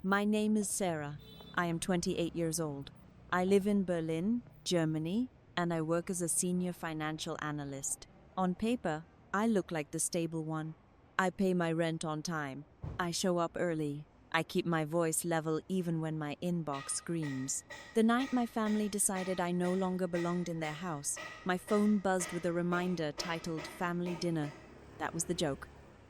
My name is Sarah. I am 28 years old. I live in Berlin, Germany, and I work as a senior financial analyst. On paper, I look like the stable one. I pay my rent on time. I show up early. I keep my voice level even when my inbox screams. The night my family decided I no longer belonged in their house, my phone buzzed with a reminder titled Family Dinner. That was the joke.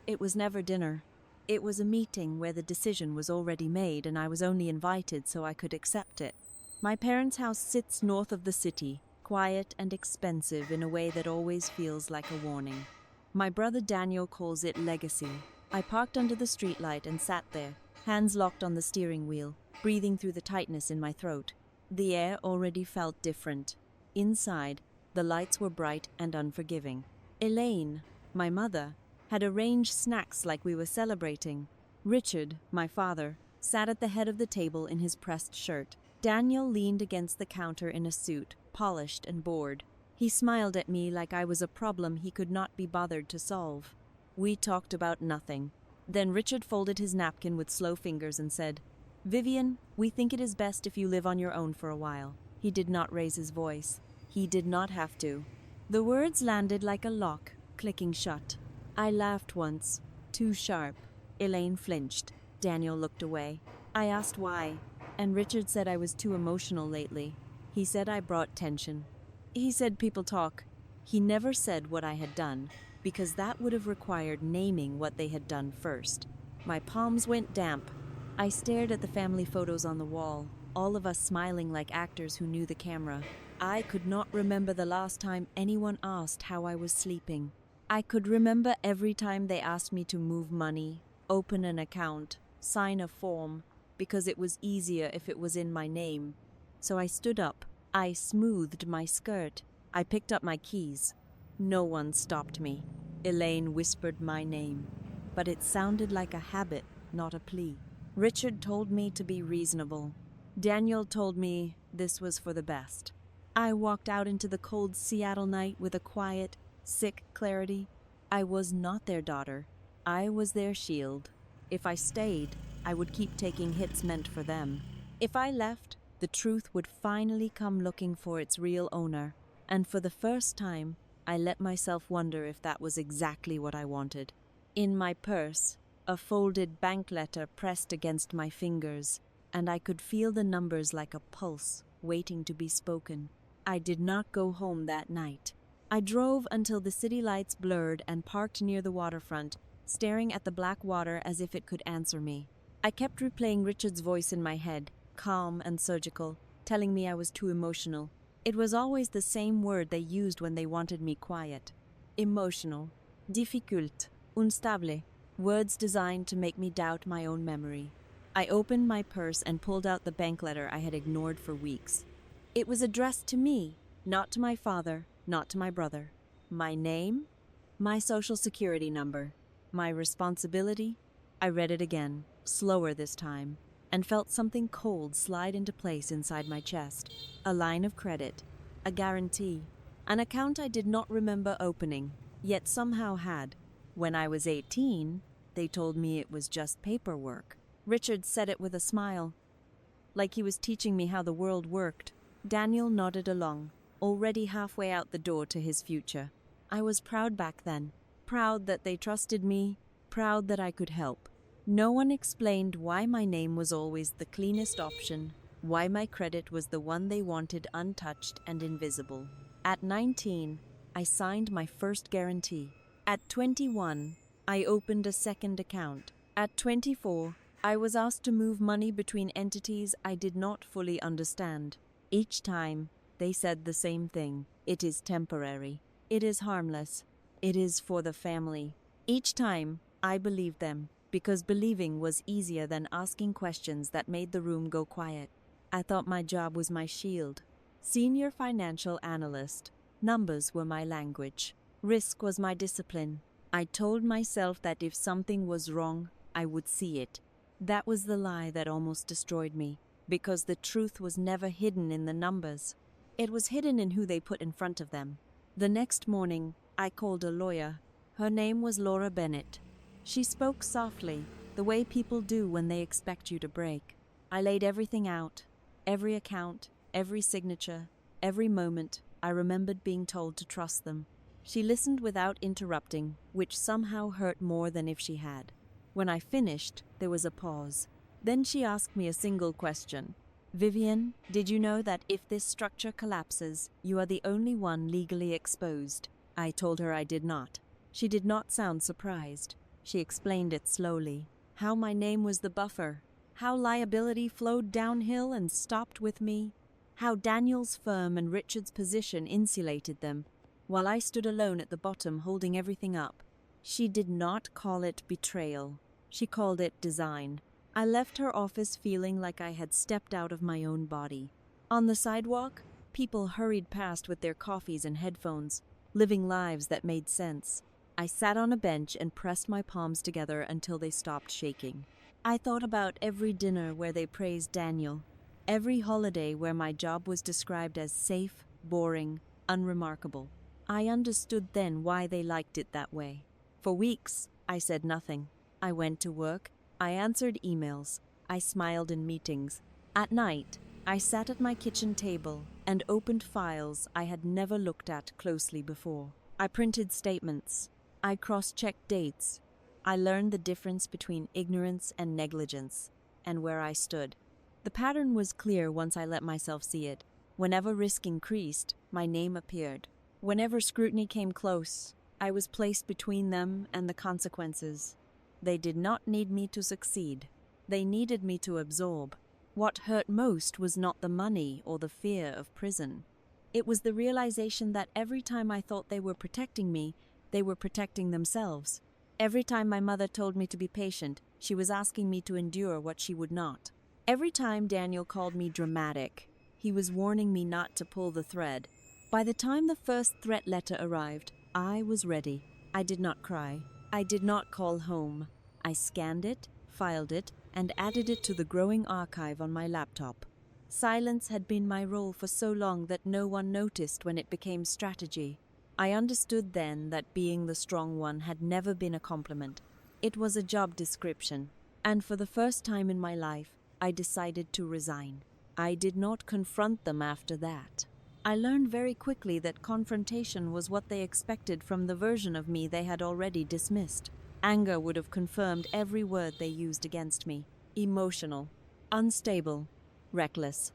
It was never dinner. It was a meeting where the decision was already made and I was only invited so I could accept it. My parents' house sits north of the city, quiet and expensive in a way that always feels like a warning. My brother Daniel calls it legacy. I parked under the streetlight and sat there, hands locked on the steering wheel, breathing through the tightness in my throat. The air already felt different. Inside, the lights were bright and unforgiving. Elaine, my mother, had arranged snacks like we were celebrating. Richard, my father, sat at the head of the table in his pressed shirt. Daniel leaned against the counter in a suit, polished and bored. He smiled at me like I was a problem he could not be bothered to solve. We talked about nothing. Then Richard folded his napkin with slow fingers and said, "Vivian, we think it is best if you live on your own for a while." He did not raise his voice. He did not have to. The words landed like a lock, clicking shut. I laughed once, too sharp. Elaine flinched. Daniel looked away. I asked why, and Richard said I was too emotional lately. He said I brought tension. He said people talk. He never said what I had done, because that would have required naming what they had done first. My palms went damp. I stared at the family photos on the wall, all of us smiling like actors who knew the camera. I could not remember the last time anyone asked how I was sleeping. I could remember every time they asked me to move money, open an account, sign a form, because it was easier if it was in my name. So I stood up. I smoothed my skirt. I picked up my keys. No one stopped me. Elaine whispered my name, but it sounded like a habit, not a plea. Richard told me to be reasonable. Daniel told me this was for the best. I walked out into the cold Seattle night with a quiet, sick clarity. I was not their daughter. I was their shield. If I stayed, I would keep taking hits meant for them. If I left, the truth would finally come looking for its real owner. And for the first time, I let myself wonder if that was exactly what I wanted. In my purse, a folded bank letter pressed against my fingers, and I could feel the numbers like a pulse waiting to be spoken. I did not go home that night. I drove until the city lights blurred and parked near the waterfront, staring at the black water as if it could answer me. I kept replaying Richard's voice in my head, calm and surgical, telling me I was too emotional. It was always the same word they used when they wanted me quiet. Emotional, difficult, unstable, words designed to make me doubt my own memory. I opened my purse and pulled out the bank letter I had ignored for weeks. It was addressed to me, not to my father, not to my brother. My name, my social security number, my responsibility. I read it again, slower this time, and felt something cold slide into place inside my chest. A line of credit, a guarantee, an account I did not remember opening, yet somehow had. When I was 18, they told me it was just paperwork. Richard said it with a smile, like he was teaching me how the world worked. Daniel nodded along, already halfway out the door to his future. I was proud back then, proud that they trusted me, proud that I could help. No one explained why my name was always the cleanest option, why my credit was the one they wanted untouched and invisible. At 19, I signed my first guarantee. At 21, I opened a second account. At 24, I was asked to move money between entities I did not fully understand. Each time, they said the same thing. It is temporary. It is harmless. It is for the family. Each time, I believed them, because believing was easier than asking questions that made the room go quiet. I thought my job was my shield. Senior financial analyst. Numbers were my language. Risk was my discipline. I told myself that if something was wrong, I would see it. That was the lie that almost destroyed me, because the truth was never hidden in the numbers. It was hidden in who they put in front of them. The next morning, I called a lawyer. Her name was Laura Bennett. She spoke softly, the way people do when they expect you to break. I laid everything out, every account, every signature, every moment. I remembered being told to trust them. She listened without interrupting, which somehow hurt more than if she had. When I finished, there was a pause. Then she asked me a single question. Vivian, did you know that if this structure collapses, you are the only one legally exposed? I told her I did not. She did not sound surprised. She explained it slowly. How my name was the buffer. How liability flowed downhill and stopped with me. How Daniel's firm and Richard's position insulated them, while I stood alone at the bottom holding everything up. She did not call it betrayal. She called it design. I left her office feeling like I had stepped out of my own body. On the sidewalk, people hurried past with their coffees and headphones, living lives that made sense. I sat on a bench and pressed my palms together until they stopped shaking. I thought about every dinner where they praised Daniel, every holiday where my job was described as safe, boring, unremarkable. I understood then why they liked it that way. For weeks, I said nothing. I went to work. I answered emails. I smiled in meetings. At night, I sat at my kitchen table and opened files I had never looked at closely before. I printed statements. I cross-checked dates. I learned the difference between ignorance and negligence, and where I stood. The pattern was clear once I let myself see it. Whenever risk increased, my name appeared. Whenever scrutiny came close, I was placed between them and the consequences. They did not need me to succeed. They needed me to absorb. What hurt most was not the money or the fear of prison. It was the realization that every time I thought they were protecting me, they were protecting themselves. Every time my mother told me to be patient, she was asking me to endure what she would not. Every time Daniel called me dramatic, he was warning me not to pull the thread. By the time the first threat letter arrived, I was ready. I did not cry. I did not call home. I scanned it, filed it, and added it to the growing archive on my laptop. Silence had been my role for so long that no one noticed when it became strategy. I understood then that being the strong one had never been a compliment. It was a job description, and for the first time in my life, I decided to resign. I did not confront them after that. I learned very quickly that confrontation was what they expected from the version of me they had already dismissed. Anger would have confirmed every word they used against me. Emotional, unstable, reckless.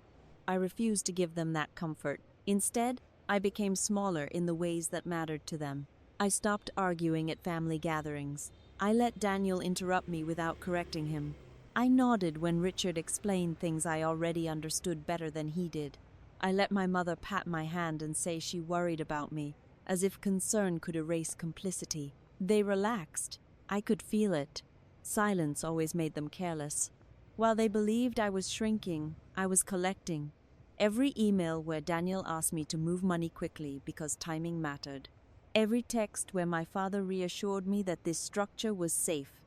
I refused to give them that comfort. Instead, I became smaller in the ways that mattered to them. I stopped arguing at family gatherings. I let Daniel interrupt me without correcting him. I nodded when Richard explained things I already understood better than he did. I let my mother pat my hand and say she worried about me, as if concern could erase complicity. They relaxed. I could feel it. Silence always made them careless. While they believed I was shrinking, I was collecting. Every email where Daniel asked me to move money quickly because timing mattered. Every text where my father reassured me that this structure was safe,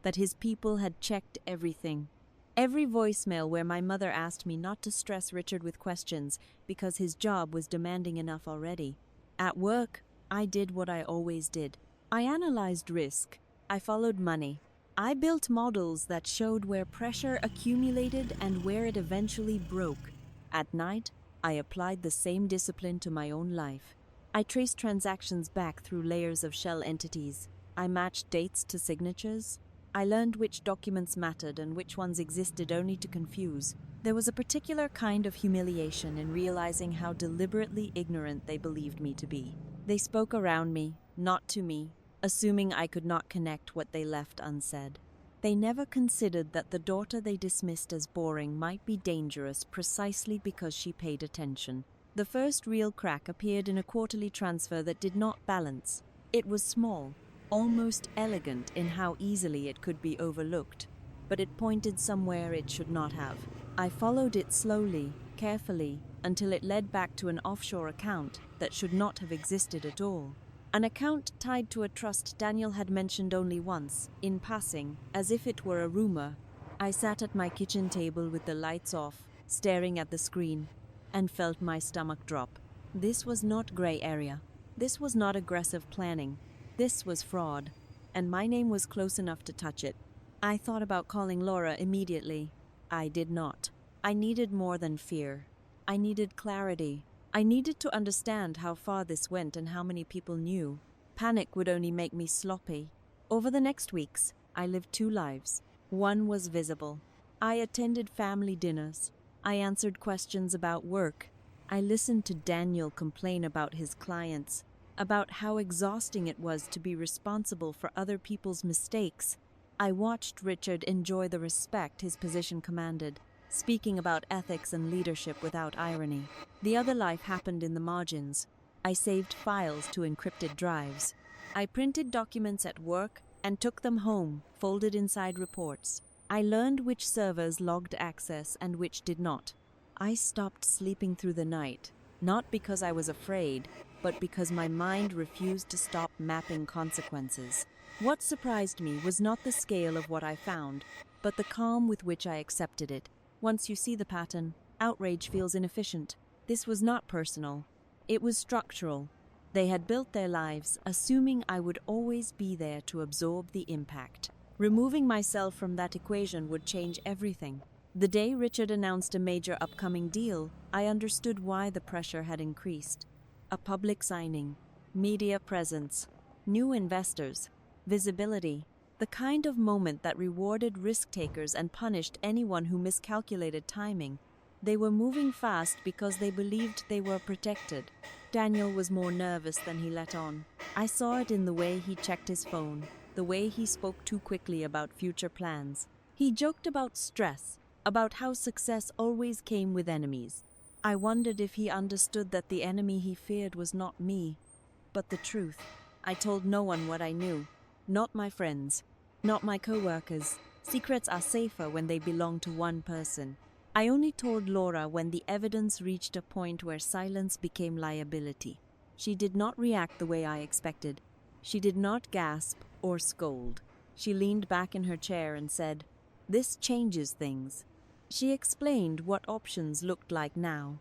that his people had checked everything. Every voicemail where my mother asked me not to stress Richard with questions because his job was demanding enough already. At work, I did what I always did. I analyzed risk. I followed money. I built models that showed where pressure accumulated and where it eventually broke. At night, I applied the same discipline to my own life. I traced transactions back through layers of shell entities. I matched dates to signatures. I learned which documents mattered and which ones existed only to confuse. There was a particular kind of humiliation in realizing how deliberately ignorant they believed me to be. They spoke around me, not to me, assuming I could not connect what they left unsaid. They never considered that the daughter they dismissed as boring might be dangerous precisely because she paid attention. The first real crack appeared in a quarterly transfer that did not balance. It was small, almost elegant in how easily it could be overlooked, but it pointed somewhere it should not have. I followed it slowly, carefully, until it led back to an offshore account that should not have existed at all. An account tied to a trust Daniel had mentioned only once, in passing, as if it were a rumor. I sat at my kitchen table with the lights off, staring at the screen, and felt my stomach drop. This was not gray area. This was not aggressive planning. This was fraud, and my name was close enough to touch it. I thought about calling Laura immediately. I did not. I needed more than fear. I needed clarity. I needed to understand how far this went and how many people knew. Panic would only make me sloppy. Over the next weeks, I lived two lives. One was visible. I attended family dinners. I answered questions about work. I listened to Daniel complain about his clients, about how exhausting it was to be responsible for other people's mistakes. I watched Richard enjoy the respect his position commanded, speaking about ethics and leadership without irony. The other life happened in the margins. I saved files to encrypted drives. I printed documents at work and took them home, folded inside reports. I learned which servers logged access and which did not. I stopped sleeping through the night, not because I was afraid, but because my mind refused to stop mapping consequences. What surprised me was not the scale of what I found, but the calm with which I accepted it. Once you see the pattern, outrage feels inefficient. This was not personal. It was structural. They had built their lives, assuming I would always be there to absorb the impact. Removing myself from that equation would change everything. The day Richard announced a major upcoming deal, I understood why the pressure had increased. A public signing, media presence, new investors, visibility, the kind of moment that rewarded risk-takers and punished anyone who miscalculated timing. They were moving fast because they believed they were protected. Daniel was more nervous than he let on. I saw it in the way he checked his phone, the way he spoke too quickly about future plans. He joked about stress, about how success always came with enemies. I wondered if he understood that the enemy he feared was not me, but the truth. I told no one what I knew. Not my friends, not my co-workers. Secrets are safer when they belong to one person. I only told Laura when the evidence reached a point where silence became liability. She did not react the way I expected. She did not gasp or scold. She leaned back in her chair and said, "This changes things." She explained what options looked like now,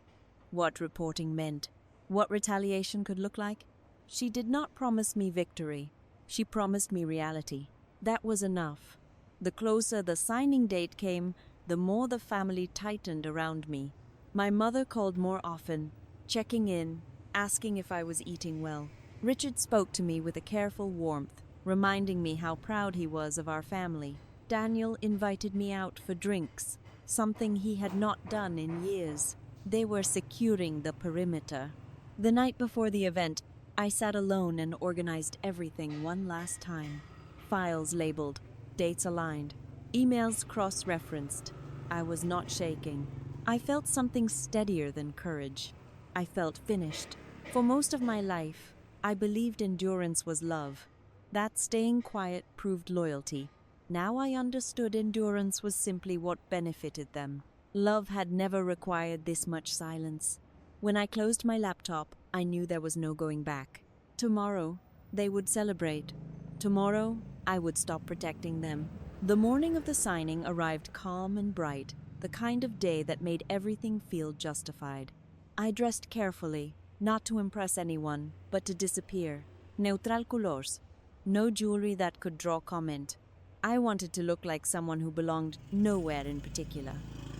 what reporting meant, what retaliation could look like. She did not promise me victory. She promised me reality. That was enough. The closer the signing date came, the more the family tightened around me. My mother called more often, checking in, asking if I was eating well. Richard spoke to me with a careful warmth, reminding me how proud he was of our family. Daniel invited me out for drinks, something he had not done in years. They were securing the perimeter. The night before the event, I sat alone and organized everything one last time. Files labeled, dates aligned, emails cross-referenced. I was not shaking. I felt something steadier than courage. I felt finished. For most of my life, I believed endurance was love. That staying quiet proved loyalty. Now I understood endurance was simply what benefited them. Love had never required this much silence. When I closed my laptop, I knew there was no going back. Tomorrow, they would celebrate. Tomorrow, I would stop protecting them. The morning of the signing arrived calm and bright, the kind of day that made everything feel justified. I dressed carefully, not to impress anyone, but to disappear. Neutral colors. No jewelry that could draw comment. I wanted to look like someone who belonged nowhere in particular.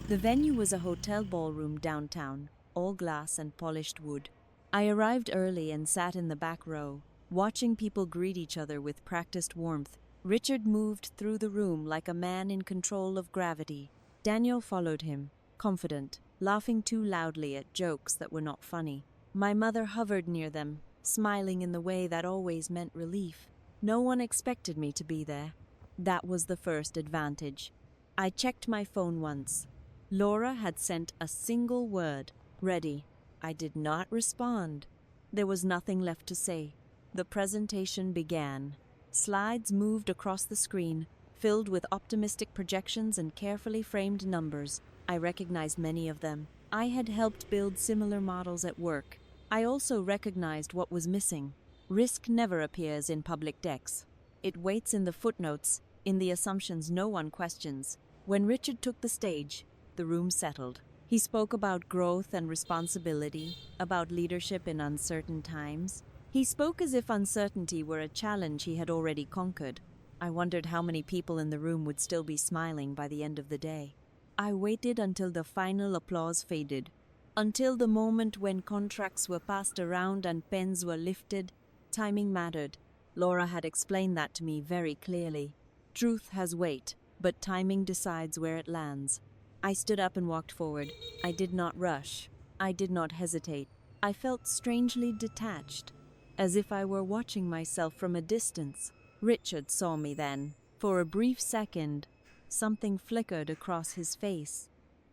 The venue was a hotel ballroom downtown, all glass and polished wood. I arrived early and sat in the back row, watching people greet each other with practiced warmth. Richard moved through the room like a man in control of gravity. Daniel followed him, confident, laughing too loudly at jokes that were not funny. My mother hovered near them, smiling in the way that always meant relief. No one expected me to be there. That was the first advantage. I checked my phone once. Laura had sent a single word, "Ready." I did not respond. There was nothing left to say. The presentation began. Slides moved across the screen, filled with optimistic projections and carefully framed numbers. I recognized many of them. I had helped build similar models at work. I also recognized what was missing. Risk never appears in public decks. It waits in the footnotes, in the assumptions no one questions. When Richard took the stage, the room settled. He spoke about growth and responsibility, about leadership in uncertain times. He spoke as if uncertainty were a challenge he had already conquered. I wondered how many people in the room would still be smiling by the end of the day. I waited until the final applause faded, until the moment when contracts were passed around and pens were lifted. Timing mattered. Laura had explained that to me very clearly. Truth has weight, but timing decides where it lands. I stood up and walked forward. I did not rush. I did not hesitate. I felt strangely detached, as if I were watching myself from a distance. Richard saw me then. For a brief second, something flickered across his face.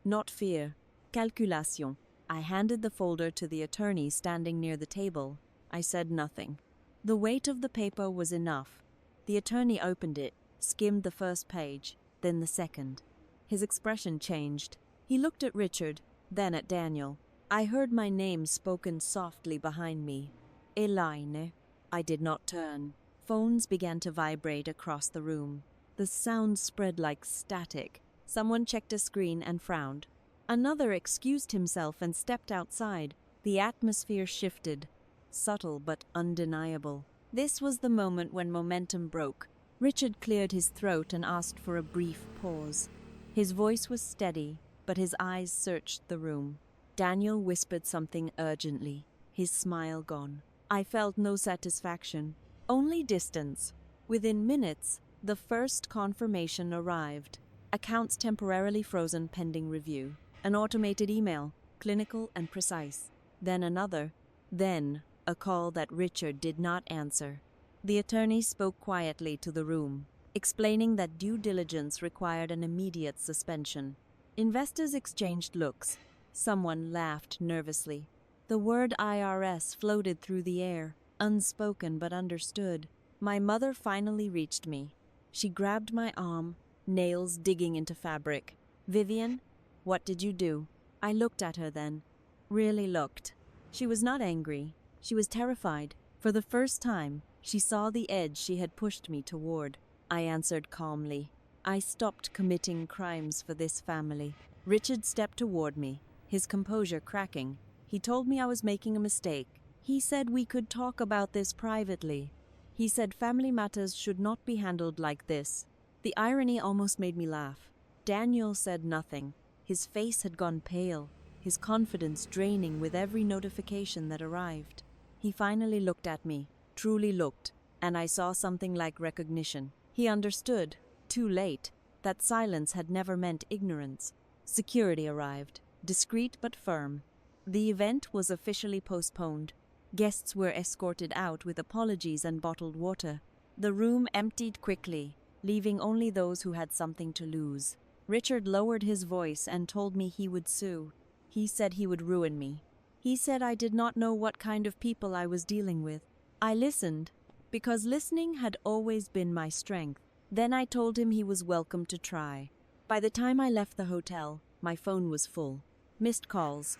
Not fear, calculation. I handed the folder to the attorney standing near the table. I said nothing. The weight of the paper was enough. The attorney opened it, skimmed the first page, then the second. His expression changed. He looked at Richard, then at Daniel. I heard my name spoken softly behind me. Elaine. I did not turn. Phones began to vibrate across the room. The sound spread like static. Someone checked a screen and frowned. Another excused himself and stepped outside. The atmosphere shifted, subtle but undeniable. This was the moment when momentum broke. Richard cleared his throat and asked for a brief pause. His voice was steady, but his eyes searched the room. Daniel whispered something urgently, his smile gone. I felt no satisfaction, only distance. Within minutes, the first confirmation arrived. Accounts temporarily frozen pending review. An automated email, clinical and precise. Then another. Then a call that Richard did not answer. The attorney spoke quietly to the room, explaining that due diligence required an immediate suspension. Investors exchanged looks. Someone laughed nervously. The word IRS floated through the air, unspoken but understood. My mother finally reached me. She grabbed my arm, nails digging into fabric. "Vivian, what did you do?" I looked at her then. Really looked. She was not angry. She was terrified. For the first time, she saw the edge she had pushed me toward. I answered calmly. I stopped committing crimes for this family. Richard stepped toward me, his composure cracking. He told me I was making a mistake. He said we could talk about this privately. He said family matters should not be handled like this. The irony almost made me laugh. Daniel said nothing. His face had gone pale, his confidence draining with every notification that arrived. He finally looked at me, truly looked, and I saw something like recognition. He understood, too late, that silence had never meant ignorance. Security arrived, discreet but firm. The event was officially postponed. Guests were escorted out with apologies and bottled water. The room emptied quickly, leaving only those who had something to lose. Richard lowered his voice and told me he would sue. He said he would ruin me. He said I did not know what kind of people I was dealing with. I listened, because listening had always been my strength. Then I told him he was welcome to try. By the time I left the hotel, my phone was full. Missed calls,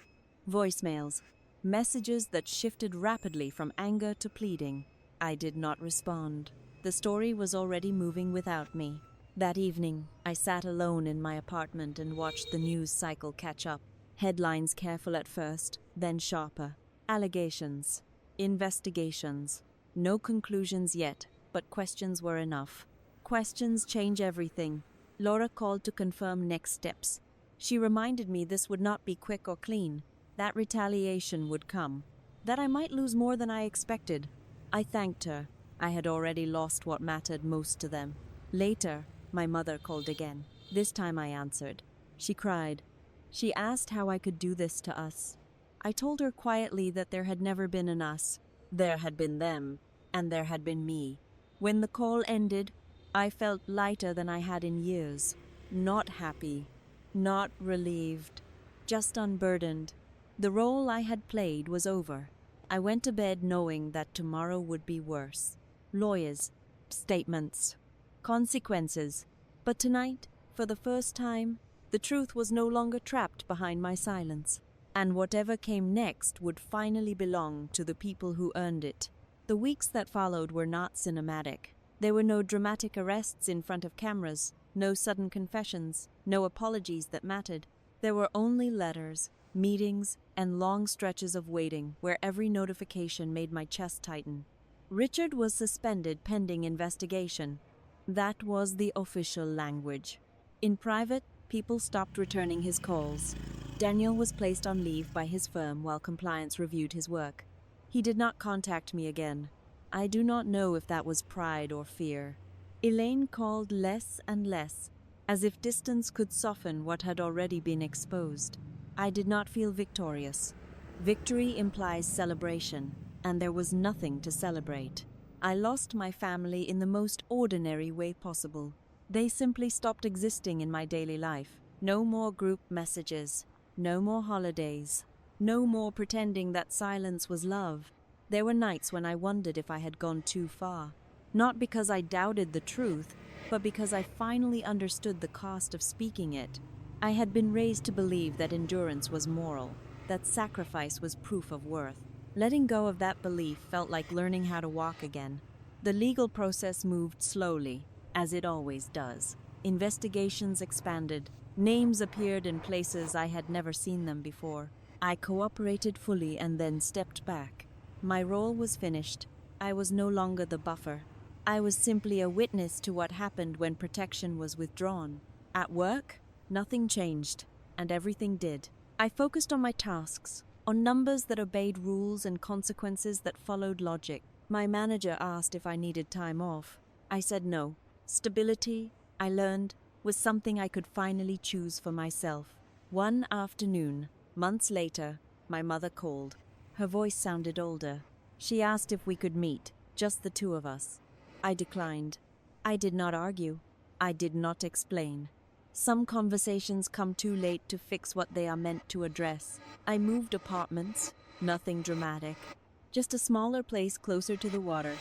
voicemails, messages that shifted rapidly from anger to pleading. I did not respond. The story was already moving without me. That evening, I sat alone in my apartment and watched the news cycle catch up. Headlines careful at first, then sharper. Allegations. Investigations. No conclusions yet, but questions were enough. Questions change everything. Laura called to confirm next steps. She reminded me this would not be quick or clean, that retaliation would come, that I might lose more than I expected. I thanked her. I had already lost what mattered most to them. Later, my mother called again. This time I answered. She cried. She asked how I could do this to us. I told her quietly that there had never been an us. There had been them, and there had been me. When the call ended, I felt lighter than I had in years. Not happy, not relieved, just unburdened. The role I had played was over. I went to bed knowing that tomorrow would be worse. Lawyers, statements, consequences. But tonight, for the first time, the truth was no longer trapped behind my silence. And whatever came next would finally belong to the people who earned it. The weeks that followed were not cinematic. There were no dramatic arrests in front of cameras, no sudden confessions, no apologies that mattered. There were only letters, meetings, and long stretches of waiting where every notification made my chest tighten. Richard was suspended pending investigation. That was the official language. In private, people stopped returning his calls. Daniel was placed on leave by his firm while compliance reviewed his work. He did not contact me again. I do not know if that was pride or fear. Elaine called less and less, as if distance could soften what had already been exposed. I did not feel victorious. Victory implies celebration, and there was nothing to celebrate. I lost my family in the most ordinary way possible. They simply stopped existing in my daily life. No more group messages, no more holidays, no more pretending that silence was love. There were nights when I wondered if I had gone too far. Not because I doubted the truth, but because I finally understood the cost of speaking it. I had been raised to believe that endurance was moral, that sacrifice was proof of worth. Letting go of that belief felt like learning how to walk again. The legal process moved slowly, as it always does. Investigations expanded. Names appeared in places I had never seen them before. I cooperated fully and then stepped back. My role was finished. I was no longer the buffer. I was simply a witness to what happened when protection was withdrawn. At work, nothing changed, and everything did. I focused on my tasks, on numbers that obeyed rules and consequences that followed logic. My manager asked if I needed time off. I said no. Stability, I learned, was something I could finally choose for myself. One afternoon, months later, my mother called. Her voice sounded older. She asked if we could meet, just the two of us. I declined. I did not argue. I did not explain. Some conversations come too late to fix what they are meant to address. I moved apartments, nothing dramatic, just a smaller place closer to the water.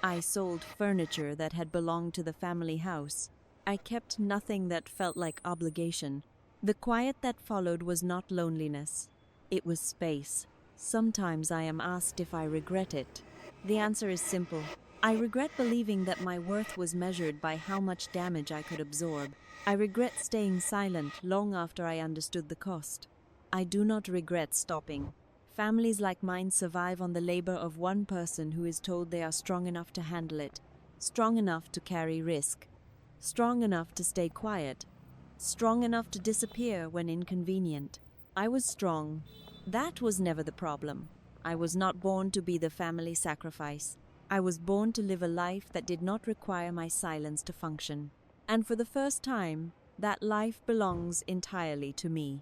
I sold furniture that had belonged to the family house. I kept nothing that felt like obligation. The quiet that followed was not loneliness. It was space. Sometimes I am asked if I regret it. The answer is simple. I regret believing that my worth was measured by how much damage I could absorb. I regret staying silent long after I understood the cost. I do not regret stopping. Families like mine survive on the labor of one person who is told they are strong enough to handle it, strong enough to carry risk, strong enough to stay quiet, strong enough to disappear when inconvenient. I was strong. That was never the problem. I was not born to be the family sacrifice. I was born to live a life that did not require my silence to function. And for the first time, that life belongs entirely to me.